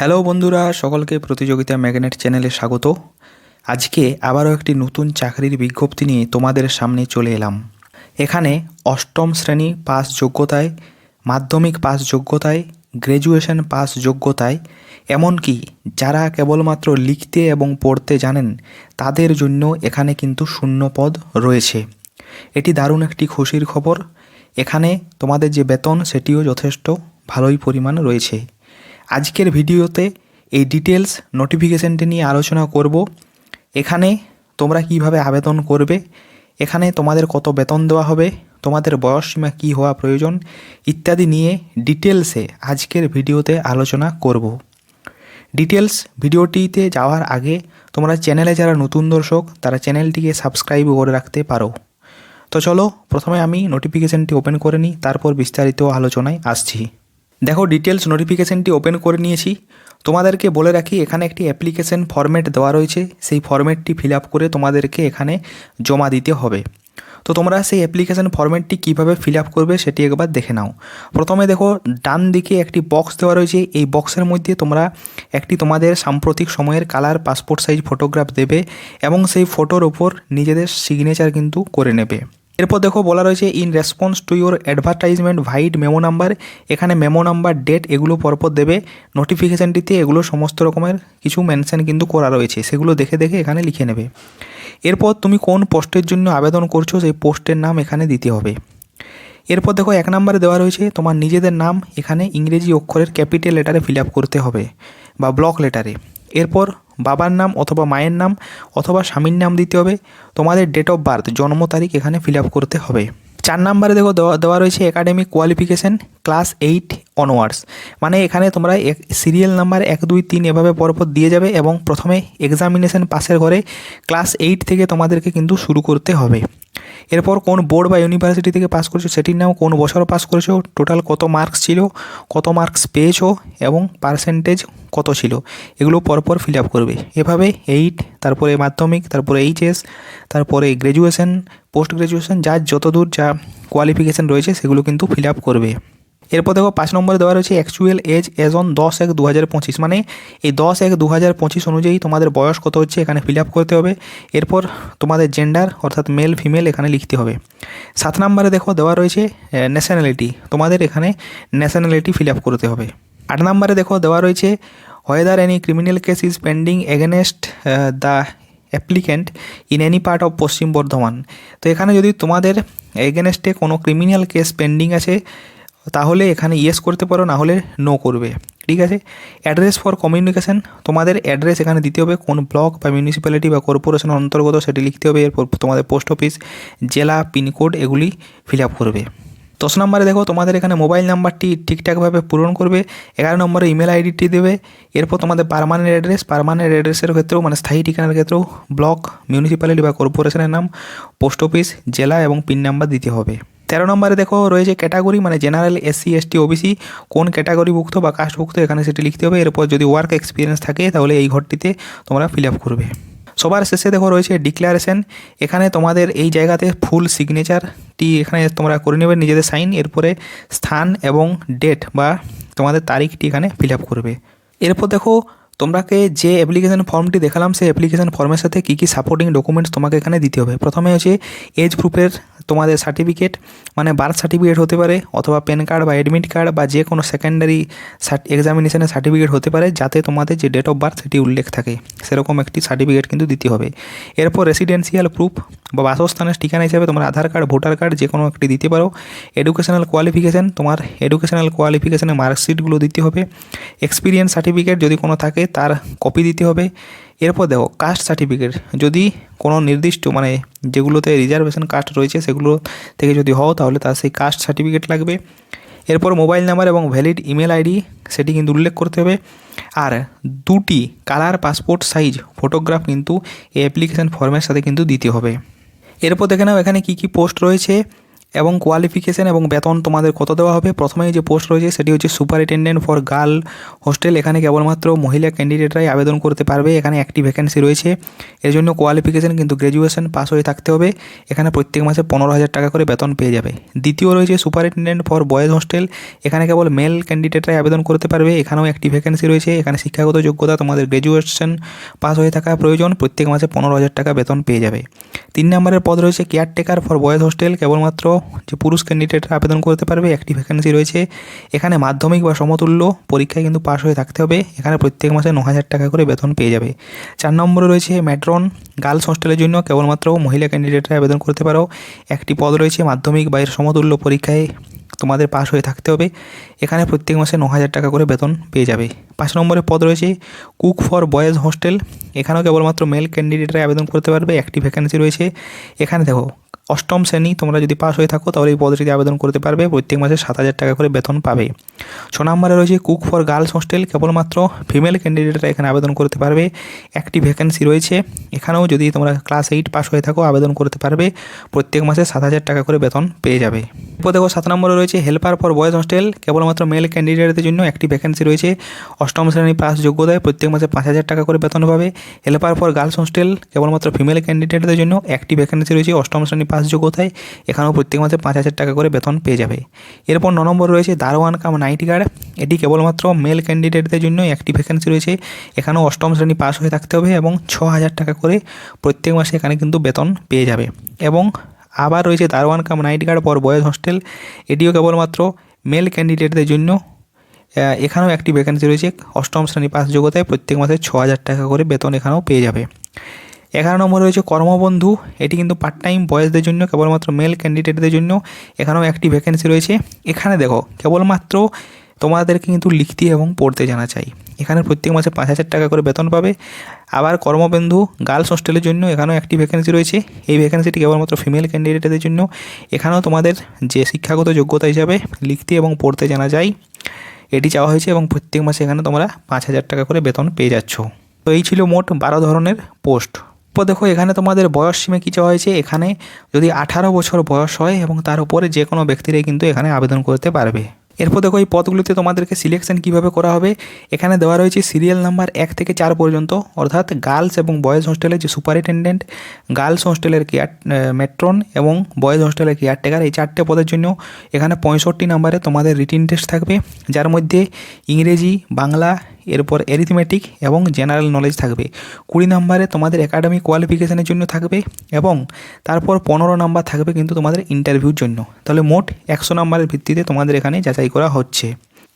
Hello বন্ধুরা, সকলকে প্রতিযোগিতা ম্যাগনেট চ্যানেলে স্বাগত। আজকে আবারও একটি নতুন চাকরির বিজ্ঞপ্তি নিয়ে তোমাদের সামনে চলে এলাম। এখানে অষ্টম শ্রেণী পাস যোগ্যতায়, মাধ্যমিক পাস যোগ্যতায়, গ্র্যাজুয়েশন পাস যোগ্যতায়, এমনকি যারা কেবলমাত্র লিখতে এবং পড়তে জানেন তাদের জন্য এখানে কিন্তু শূন্য পদ রয়েছে। এটি দারুণ একটি খুশির খবর। এখানে তোমাদের যে বেতন সেটিও যথেষ্ট ভালোই পরিমাণ রয়েছে। আজকের ভিডিওতে এই ডিটেলস নোটিফিকেশানটি নিয়ে আলোচনা করব। এখানে তোমরা কিভাবে আবেদন করবে, এখানে তোমাদের কত বেতন দেওয়া হবে, তোমাদের বয়সসীমা কী হওয়া প্রয়োজন ইত্যাদি নিয়ে ডিটেলসে আজকের ভিডিওতে আলোচনা করব। ডিটেলস ভিডিওটিতে যাওয়ার আগে তোমরা চ্যানেলে যারা নতুন দর্শক তারা চ্যানেলটিকে সাবস্ক্রাইব করে রাখতে পারো। তো চলো প্রথমে আমি নোটিফিকেশানটি ওপেন করে নিই, তারপর বিস্তারিত আলোচনায় আসছি। দেখো, ডিটেলস নোটিফিকেশানটি ওপেন করে নিয়েছি। তোমাদেরকে বলে রাখি, এখানে একটি অ্যাপ্লিকেশন ফরম্যাট দেওয়া রয়েছে, সেই ফরম্যাটটি ফিল আপ করে তোমাদেরকে এখানে জমা দিতে হবে। তো তোমরা সেই অ্যাপ্লিকেশন ফরম্যাটটি কীভাবে ফিল আপ করবে সেটি একবার দেখে নাও। প্রথমে দেখো, ডান দিকে একটি বক্স দেওয়া রয়েছে। এই বক্সের মধ্যে তোমরা একটি তোমাদের সাম্প্রতিক সময়ের কালার পাসপোর্ট সাইজ ফটোগ্রাফ দেবে এবং সেই ফটোর ওপর নিজেদের সিগনেচার কিন্তু করে নেবে। এরপর দেখো বলা রয়েছে in response to your advertisement vide memo number. এখানে মেমো নাম্বার, ডেট এগুলো পরপর দেবে। নোটিফিকেশানটিতে এগুলো সমস্ত রকমের কিছু মেনশন কিন্তু করা রয়েছে, সেগুলো দেখে দেখে এখানে লিখে নেবে। এরপর তুমি কোন পোস্টের জন্য আবেদন করছো সেই পোস্টের নাম এখানে দিতে হবে। এরপর দেখো 1 নম্বরে দেওয়া রয়েছে তোমার নিজেদের নাম, এখানে ইংরেজি অক্ষরের ক্যাপিটাল লেটারে ফিল আপ করতে হবে বা ব্লক লেটারে। এরপর বাবার নাম অথবা মায়ের নাম অথবা স্বামীর নাম দিতে হবে। তোমাদের ডেট অফ বার্থ, জন্ম তারিখ এখানে ফিল আপ করতে হবে। 4 নম্বরে দেখো দেওয়া রয়েছে একাডেমিক কোয়ালিফিকেশান ক্লাস 8 অনওয়ার্ডস। মানে এখানে তোমরা সিরিয়াল নাম্বার 1 2 3 এভাবে পরপর দিয়ে যাবে এবং প্রথমে এক্সামিনেশন পাসের ঘরে ক্লাস 8 থেকে তোমাদেরকে কিন্তু শুরু করতে হবে। এরপর কোন বোর্ড বা ইউনিভার্সিটি থেকে পাস করেছো সেটির নাম, কোন বছর পাস করেছো, টোটাল কত মার্কস ছিল, কত মার্কস পেয়েছো এবং পার্সেন্টেজ কত ছিল, এগুলো পরপর ফিল আপ করবে। এভাবে 8, তারপরে মাধ্যমিক, তারপরে এইচএস, তারপরে গ্র্যাজুয়েশন, পোস্ট গ্র্যাজুয়েশন, যার যতদূর যা কোয়ালিফিকেশান রয়েছে সেগুলো কিন্তু ফিল আপ করবে। এরপর দেখো 5 নম্বরে দেওয়া রয়েছে অ্যাকচুয়াল এজ অ্যাজ অন 10/1/2025। মানে এই 10/1/2025 অনুযায়ী তোমাদের বয়স কত হচ্ছে এখানে ফিল আপ করতে হবে। এরপর তোমাদের জেন্ডার অর্থাৎ মেল ফিমেল এখানে লিখতে হবে। 7 নম্বরে দেখো দেওয়া রয়েছে ন্যাশনালিটি, তোমাদের এখানে ন্যাশনালিটি ফিল আপ করতে হবে। 8 নম্বরে দেখো দেওয়া রয়েছে whether any criminal case is pending against the applicant in any part of পশ্চিম বর্ধমান। তো এখানে যদি তোমাদের এগেনস্টে কোনো ক্রিমিনাল কেস পেন্ডিং আছে তাহলে এখানে ইয়েস করতে পারো, না হলে নো করবে, ঠিক আছে। অ্যাড্রেস ফর কমিউনিকেশান, তোমাদের অ্যাড্রেস এখানে দিতে হবে, কোন ব্লক বা মিউনিসিপ্যালিটি বা কর্পোরেশনের অন্তর্গত সেটি লিখতে হবে। এরপর তোমাদের পোস্ট অফিস, জেলা, পিনকোড এগুলি ফিল আপ করবে। 10 নম্বরে দেখো তোমাদের এখানে মোবাইল নাম্বারটি ঠিকঠাকভাবে পূরণ করবে। 11 নম্বরে ইমেল আইডিটি দেবে। এরপর তোমাদের পার্মানেন্ট অ্যাড্রেসের ক্ষেত্রেও মানে স্থায়ী ঠিকানার ক্ষেত্রেও ব্লক, মিউনিসিপ্যালিটি বা কর্পোরেশনের নাম, পোস্ট অফিস, জেলা এবং পিন নাম্বার দিতে হবে। 13 নম্বরে দেখো রয়েছে ক্যাটাগরি, মানে জেনারেল, এসসি, এসটি, ওবিসি, কোন ক্যাটাগরিভুক্ত বা কাস্টভুক্ত এখানে সেটি লিখতে হবে। এরপর যদি ওয়ার্ক এক্সপিরিয়েন্স থাকে তাহলে এই ঘরটিতে তোমরা ফিল আপ করবে। সবার শেষে দেখো রয়েছে ডিক্লারেশন, এখানে তোমাদের এই জায়গাতে ফুল সিগনেচারটি এখানে তোমরা করে নেবে, নিজেদের সাইন। এরপরে স্থান এবং ডেট বা তোমাদের তারিখটি এখানে ফিল আপ করবে। এরপর দেখো তোমাকে যে অ্যাপ্লিকেশন ফর্মটি দেখালাম সেই অ্যাপ্লিকেশন ফর্মের সাথে কী কী সাপোর্টিং ডকুমেন্টস তোমাকে এখানে দিতে হবে। প্রথমে হচ্ছে এজ প্রুফের তোমাদের সার্টিফিকেট, মানে বার্থ সার্টিফিকেট হতে পারে অথবা প্যান কার্ড বা অ্যাডমিট কার্ড বা যে কোনো সেকেন্ডারি এক্সামিনেশনের সার্টিফিকেট হতে পারে যাতে তোমাদের যে ডেট অফ বার্থ সেটি উল্লেখ থাকে, সেরকম একটি সার্টিফিকেট কিন্তু দিতে হবে। এরপর রেসিডেন্সিয়াল প্রুফ বা বাসস্থানের ঠিকানা হিসেবে তোমার আধার কার্ড, ভোটার কার্ড যে কোনো একটি দিতে পারো। এডুকেশনাল কোয়ালিফিকেশান, তোমার এডুকেশনাল কোয়ালিফিকেশানের মার্কশিটগুলো দিতে হবে। এক্সপিরিয়েন্স সার্টিফিকেট যদি কোনো থাকে তার কপি দিতে হবে। এরপর দেখো কাস্ট সার্টিফিকেট, যদি কোনো নির্দিষ্ট মানে যেগুলোতে রিজার্ভেশন কাস্ট রয়েছে সেগুলো থেকে যদি হও তাহলে তার সেই কাস্ট সার্টিফিকেট লাগবে। এরপর মোবাইল নাম্বার এবং ভ্যালিড ইমেল আইডি সেটি কিন্তু উল্লেখ করতে হবে। আর 2টি কালার পাসপোর্ট সাইজ ফটোগ্রাফ কিন্তু এই অ্যাপ্লিকেশান ফর্মের সাথে কিন্তু দিতে হবে। এরপর দেখে নাও এখানে কী কী পোস্ট রয়েছে। এবং কোয়ালিফিকেশন এবং বেতন তোমাদের কত দেওয়া হবে। প্রথমেই যে পোস্ট রয়েছে সেটি হচ্ছে সুপারিনটেন্ডেন্ট ফর গার্ল হোস্টেল। এখানে কেবলমাত্র মহিলা ক্যান্ডিডেটরাই আবেদন করতে পারবে। এখানে একটি ভ্যাকেন্সি রয়েছে। এর জন্য কোয়ালিফিকেশন কিন্তু গ্র্যাজুয়েশন পাস হয়ে থাকতে হবে। এখানে প্রত্যেক মাসে 15,000 টাকা করে বেতন পেয়ে যাবে। দ্বিতীয় রয়েছে সুপারিনটেন্ডেন্ট ফর বয়েজ হোস্টেল। এখানে কেবল মেল ক্যান্ডিডেটরাই আবেদন করতে পারবে। এখানেও একটি ভ্যাকেন্সি রয়েছে। এখানে শিক্ষাগত যোগ্যতা তোমাদের গ্র্যাজুয়েশন পাস হয়ে থাকা প্রয়োজন। প্রত্যেক মাসে 15,000 টাকা বেতন পেয়ে যাবে। 3 নম্বরের পদ রয়েছে কেয়ারটেকার ফর বয়েজ হোস্টেল। কেবলমাত্র যে পুরুষ ক্যান্ডিডেটরা আবেদন করতে পারবে। একটি ভ্যাকেন্সি রয়েছে। এখানে মাধ্যমিক বা সমতুল্য পরীক্ষায় কিন্তু পাস হয়ে থাকতে হবে। এখানে প্রত্যেক মাসে 9,000 টাকা করে বেতন পেয়ে যাবে। 4 নম্বরে রয়েছে ম্যাট্রন গার্লস হোস্টেলের জন্য। কেবলমাত্র মহিলা ক্যান্ডিডেটরা আবেদন করতে পারো। একটি পদ রয়েছে। মাধ্যমিক বা এর সমতুল্য পরীক্ষায় তোমাদের পাস হয়ে থাকতে হবে। এখানে প্রত্যেক মাসে 9,000 টাকা করে বেতন পেয়ে যাবে। 5 নম্বরের পদ রয়েছে কুক ফর বয়েজ হোস্টেল। এখানেও কেবলমাত্র মেল ক্যান্ডিডেটরা আবেদন করতে পারবে। একটি ভ্যাকেন্সি রয়েছে। এখানে দেখো 8ম শ্রেণী তোমরা যদি পাস হয়ে থাকো তাহলে এই পদটিতে আবেদন করতে পারবে। প্রত্যেক মাসে 7,000 টাকা করে বেতন পাবে। 6 নম্বরে রয়েছে কুক ফর গার্লস হোস্টেল। কেবলমাত্র ফিমেল ক্যান্ডিডেটরা এখানে আবেদন করতে পারবে। একটি ভ্যাকেন্সি রয়েছে। এখানেও যদি তোমরা ক্লাস 8 পাস হয়ে থাকো আবেদন করতে পারবে। প্রত্যেক মাসে 7,000 টাকা করে বেতন পেয়ে যাবে। এরপর দেখো 7 নম্বরে রয়েছে হেল্পার ফর বয়েজ হোস্টেল। কেবলমাত্র মেল ক্যান্ডিডেটদের জন্য একটি ভ্যাকেন্সি রয়েছে। 8ম শ্রেণী পাস যোগ্যতায় প্রত্যেক মাসে 5,000 টাকা করে বেতন পাবে। হেল্পার ফর গার্লস হোস্টেল কেবলমাত্র ফিমেল ক্যান্ডিডেটদের জন্য একটি ভ্যাকেন্সি রয়েছে। 8ম শ্রেণী পাস যোগ্যতায় এখানেও প্রত্যেক মাসে 5,000 টাকা করে বেতন পেয়ে যাবে। এরপর 9 নম্বর রয়েছে দারোয়ান কাম নাইট গার্ড। এটি কেবলমাত্র মেল ক্যান্ডিডেটদের জন্য একটি ভ্যাকেন্সি রয়েছে। এখানেও 8ম শ্রেণী পাস হয়ে থাকতে হবে এবং 6,000 টাকা করে প্রত্যেক মাসে এখানে কিন্তু বেতন পেয়ে যাবে। এবং আবার রয়েছে দারোয়ান cum night guard for boys hostel. এটিও কেবলমাত্র মেল ক্যান্ডিডেটদের জন্য। এখানেও একটি ভ্যাকেন্সি রয়েছে। 8ম শ্রেণী পাস যোগ্যতায় প্রত্যেক মাসে 6,000 টাকা করে বেতন এখানেও পেয়ে যাবে। 11 নম্বর রয়েছে কর্মবন্ধু। এটি কিন্তু পার্ট টাইম বয়েজদের জন্য, কেবলমাত্র মেল ক্যান্ডিডেটদের জন্য। এখানেও একটি ভ্যাকেন্সি রয়েছে। এখানে দেখো কেবলমাত্র তোমাদেরকে কিন্তু লিখতে এবং পড়তে জানা চাই। এখানে প্রত্যেক মাসে 5,000 টাকা করে বেতন পাবে। আবার কর্মবন্ধু গার্লস হোস্টেলের জন্য এখানেও একটি ভ্যাকেন্সি রয়েছে। এই ভ্যাকেন্সিটি কেবলমাত্র ফিমেল ক্যান্ডিডেটদের জন্য। এখানেও তোমাদের যে শিক্ষাগত যোগ্যতা হিসাবে লিখতে এবং পড়তে জানা যায় এটি চাওয়া হয়েছে এবং প্রত্যেক মাসে এখানে তোমরা 5,000 টাকা করে বেতন পেয়ে যাচ্ছ। তো এই ছিল মোট 12 ধরনের পোস্ট। তো দেখো এখানে তোমাদের বয়স সীমা কী চাওয়া হয়েছে। এখানে যদি 18 বছর বয়স হয় এবং তার উপরে যে কোনো ব্যক্তিরাই কিন্তু এখানে আবেদন করতে পারবে। এরপর দেখো এই পদগুলিতে তোমাদেরকে সিলেকশন কীভাবে করা হবে। এখানে দেওয়া রয়েছে সিরিয়াল নাম্বার 1 থেকে 4 পর্যন্ত, অর্থাৎ গার্লস এবং বয়েজ হোস্টেলের যে সুপারিনটেন্ডেন্ট, গার্লস হোস্টেলের ম্যাট্রন এবং বয়েজ হোস্টেলের কেয়ারটেকার, এই 4টে পদের জন্য এখানে 65 নম্বরে তোমাদের রিটিন টেস্ট থাকবে, যার মধ্যে ইংরেজি, বাংলা, এরপর অ্যারিথমেটিক এবং জেনারেল নলেজ থাকবে। 20 নম্বরে তোমাদের একাডেমিক কোয়ালিফিকেশনের জন্য থাকবে এবং তারপর 15 নম্বর থাকবে কিন্তু তোমাদের ইন্টারভিউর জন্য। তাহলে মোট 100 নম্বরের ভিত্তিতে তোমাদের এখানে যাচাই করা হচ্ছে।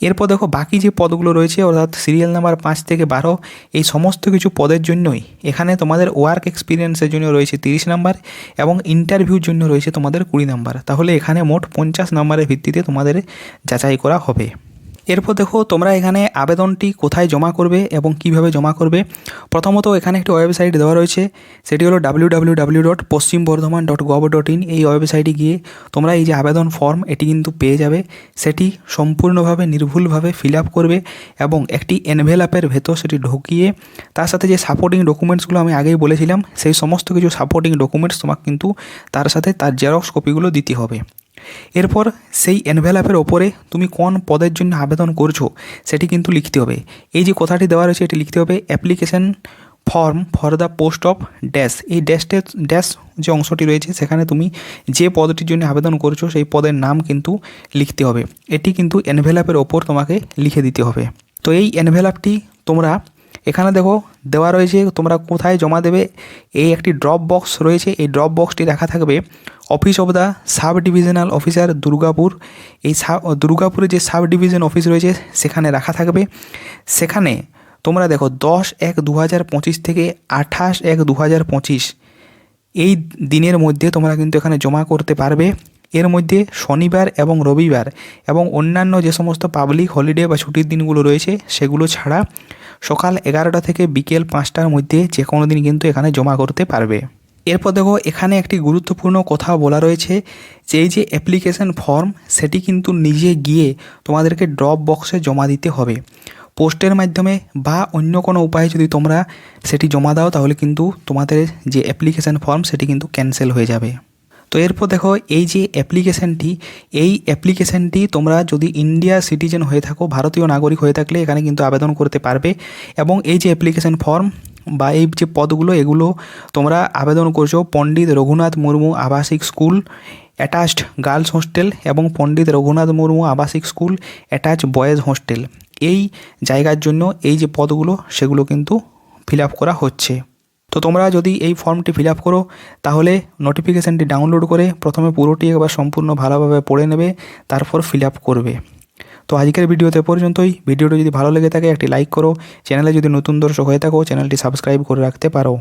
এরপর দেখো বাকি যে পদগুলো রয়েছে, অর্থাৎ সিরিয়াল নাম্বার 5 থেকে 12, এই সমস্ত কিছু পদের জন্যই এখানে তোমাদের ওয়ার্ক এক্সপিরিয়েন্সের জন্য রয়েছে 30 নাম্বার এবং ইন্টারভিউর জন্য রয়েছে তোমাদের 20 নাম্বার। তাহলে এখানে মোট 50 নম্বরের ভিত্তিতে তোমাদের যাচাই করা হবে। এরপর দেখো তোমরা এখানে আবেদনটি কোথায় জমা করবে এবং কিভাবে জমা করবে। প্রথমত এখানে একটি ওয়েবসাইট দেওয়া রয়েছে, সেটি হলো www.পশ্চিমবর্ধমান.gov.in। এই ওয়েবসাইটে গিয়ে তোমরা এই যে আবেদন ফর্ম এটি কিন্তু পেয়ে যাবে। সেটি সম্পূর্ণভাবে নির্ভুলভাবে ফিল আপ করবে এবং একটি এনভেলাপের ভেতর সেটি ঢুকিয়ে তার সাথে যে সাপোর্টিং ডকুমেন্টসগুলো আমি আগেই বলেছিলাম, সেই সমস্ত কিছু সাপোর্টিং ডকুমেন্টস তোমাকে কিন্তু তার সাথে তার জেরক্স কপিগুলো দিতে হবে। এরপর সেই এনভেলাপের ওপরে তুমি কোন পদের জন্য আবেদন করছো সেটি কিন্তু লিখতে হবে। এই যে কথাটি দেওয়া রয়েছে এটি লিখতে হবে application form for the post of dash. এই ড্যাশ যে অংশটি রয়েছে সেখানে তুমি যে পদটির জন্য আবেদন করছো সেই পদের নাম কিন্তু লিখতে হবে। এটি কিন্তু এনভেলাপের ওপর তোমাকে লিখে দিতে হবে। তো এই এনভেলাপটি তোমরা এখানে দেখো দেওয়া রয়েছে, তোমরা কোথায় জমা দেবে। এই একটি ড্রপ বক্স রয়েছে, এই ড্রপ বক্সটি রাখা থাকবে office of the sub divisional officer Durgapur. এই দুর্গাপুরে যে সাব ডিভিশন অফিস রয়েছে সেখানে রাখা থাকবে। সেখানে তোমরা দেখো 10/1/2025 থেকে 28/1/2025 এই দিনের মধ্যে তোমরা কিন্তু এখানে জমা করতে পারবে। এর মধ্যে শনিবার এবং রবিবার এবং অন্যান্য যে সমস্ত পাবলিক হলিডে বা ছুটির দিনগুলো রয়েছে সেগুলো ছাড়া সকাল 11টা থেকে বিকেল 5টার মধ্যে যে কোনো দিন কিন্তু এখানে জমা করতে পারবে। এরপর দেখো এখানে একটি গুরুত্বপূর্ণ কথা বলা রয়েছে যে এই যে অ্যাপ্লিকেশন ফর্ম সেটি কিন্তু নিজে গিয়ে তোমাদেরকে ড্রপ বক্সে জমা দিতে হবে। পোস্টের মাধ্যমে বা অন্য কোনো উপায়ে যদি তোমরা সেটি জমা দাও তাহলে কিন্তু তোমাদের যে অ্যাপ্লিকেশন ফর্ম সেটি কিন্তু ক্যান্সেল হয়ে যাবে। তো এরপর দেখো এই যে অ্যাপ্লিকেশানটি তোমরা যদি ইন্ডিয়া সিটিজেন হয়ে থাকো, ভারতীয় নাগরিক হয়ে থাকলে এখানে কিন্তু আবেদন করতে পারবে। এবং এই যে অ্যাপ্লিকেশান ফর্ম বা এই যে পদগুলো, এগুলো তোমরা আবেদন করছো পণ্ডিত রঘুনাথ মুর্মু আবাসিক স্কুল অ্যাটাচড গার্লস হোস্টেল এবং পণ্ডিত রঘুনাথ মুর্মু আবাসিক স্কুল অ্যাটাচ বয়েজ হোস্টেল, এই জায়গার জন্য এই যে পদগুলো সেগুলো কিন্তু ফিল আপ করা হচ্ছে। তো তোমরা যদি এই ফর্মটি ফিল আপ করো তাহলে নোটিফিকেশানটি ডাউনলোড করে প্রথমে পুরোটি একবার সম্পূর্ণ ভালোভাবে পড়ে নেবে, তারপর ফিল আপ করবে। তো আজকের ভিডিওতে পর্যন্তই। ভিডিওটি যদি ভালো লেগে থাকে একটি লাইক করো, চ্যানেলে যদি নতুন দর্শক হয়ে থাকো চ্যানেলটি সাবস্ক্রাইব করে রাখতে পারো।